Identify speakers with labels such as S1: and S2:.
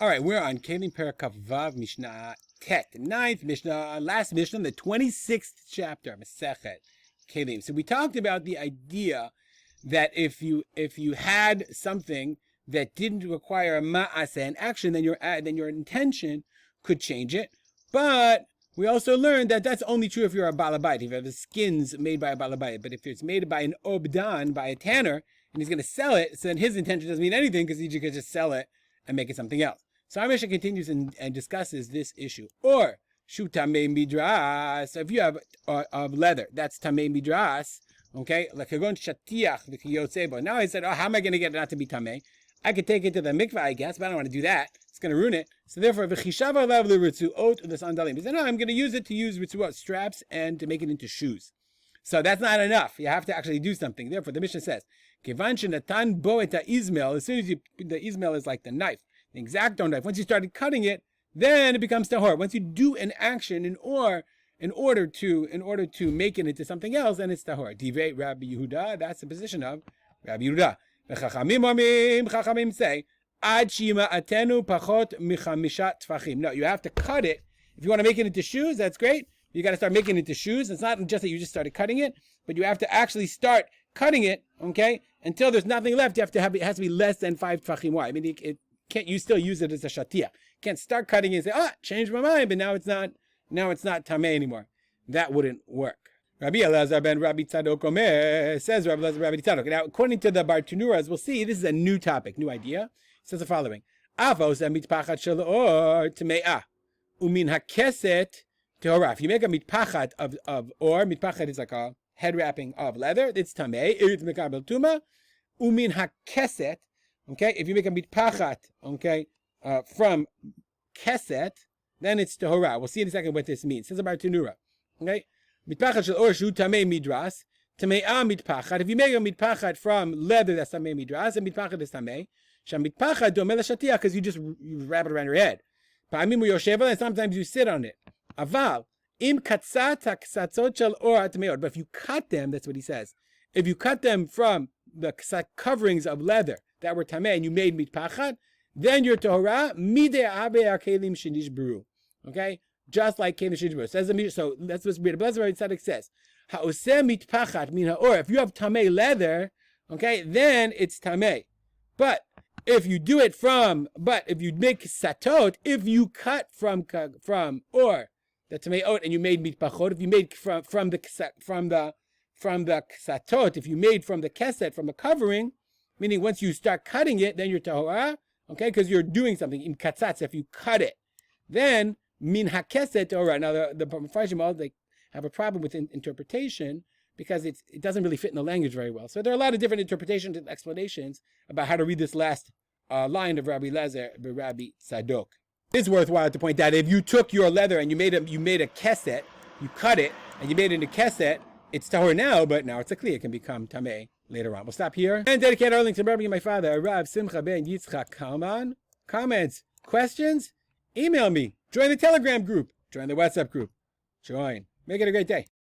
S1: All right, we're on Keilim Perakav Vav Mishnah Tet, the 9th Mishnah, last Mishnah, the 26th chapter, Masechet Keilim. So we talked about the idea that if you had something that didn't require a ma'aseh, an action, then your intention could change it. But we also learned that that's only true if you're a balabait, if you have the skins made by a balabait. But if it's made by an obdan, by a tanner, and he's going to sell it, so then his intention doesn't mean anything because he could just sell it and make it something else. So our Mishnah continues and discusses this issue. Or, shu tamei midras, so if you have of leather, that's tamei midras, okay? Like kagon shatiach v'kiyotzebo. Now I said, how am I going to get it not to be tamei? I could take it to the mikvah, I guess, but I don't want to do that. It's going to ruin it. So therefore, v'chishav alav l'ritzuot l'sandalim. He said, no, I'm going to use it to use ritzuot, straps, and to make it into shoes. So that's not enough. You have to actually do something. Therefore, the Mishnah says, Kevan shenatan bo et ha'izmel, as soon as the izmel is like the knife, the exacto knife. Once you started cutting it, then it becomes tahor. Once you do an action in order to make it into something else, then it's tahor. Divrei Rabbi Yehuda, that's the position of Rabbi Yehuda. Chachamim say, ad shima atenu pachot michamishat tfachim. No, you have to cut it. If you want to make it into shoes, that's great. You got to start making it into shoes. It's not just that you just started cutting it, but you have to actually start cutting it, okay, until there's nothing left. You have to have, it has to be less than 5 tfachim wide. I mean, can't you still use it as a shatiach? You can't start cutting it and say, changed my mind, but now it's not tamei anymore. That wouldn't work. Rabbi Elazar ben Rabbi Tzadok Omer, says Rabbi Elazar Rabbi Tzadok. Now, according to the Bartanura, as we'll see, this is a new topic, new idea. It says the following: Avos mitpachat shel or tme'ah umin hakeset tehorah. If you make a mitpachat of or, mitpachat is like a head wrapping of leather, it's tamei. It's mekabel Tumah. Umin hakeset. Okay, if you make a mitpachat, okay, from keset, then it's tehorah. We'll see in a second what this means. It says about Tanura. Okay, mitpachat shel or shu tamei midras, tame'ah mitpachat. If you make a mitpachat from leather, that's tamei midras, and mitpachat is tamei. Sham mitpachat domeh l'shatiach, because you wrap it around your head. Pa'amim uyoshev, and sometimes you sit on it. Aval im katzat haksatzot shel or tameot. But if you cut them, that's what he says. If you cut them from the coverings of leather that were tamei and you made mitpachat, then you're tahorah midei abe keilim shenishbru. Okay, just like keilim shenishbru. Says the Mishnah. So that's what Rabbi Tzadok says. Ha'oseh mitpachat min ha'or. If you have tamei leather, okay, then it's tamei. But if you do it if you make satot, if you cut from or the tameot and you made mitpachot, if you made from the satot, if you made from the keset, from the covering, meaning once you start cutting it, then you're tahorah, okay, because you're doing something. Im katzatz, if you cut it, then min hakeset tahorah. Now the Mepharshim, they have a problem with interpretation because it doesn't really fit in the language very well. So there are a lot of different interpretations and explanations about how to read this last line of Rabbi Elazar, Rabbi Tzadok. It's worthwhile to point out if you took your leather and you made a keset, you cut it and you made it into keset, it's tahor now, but now it's a kli. It can become tamei later on. We'll stop here and dedicate our link to Rabbi and my father, Rav Simcha ben Yitzchak Kalman. Comments, questions? Email me. Join the Telegram group. Join the WhatsApp group. Join. Make it a great day.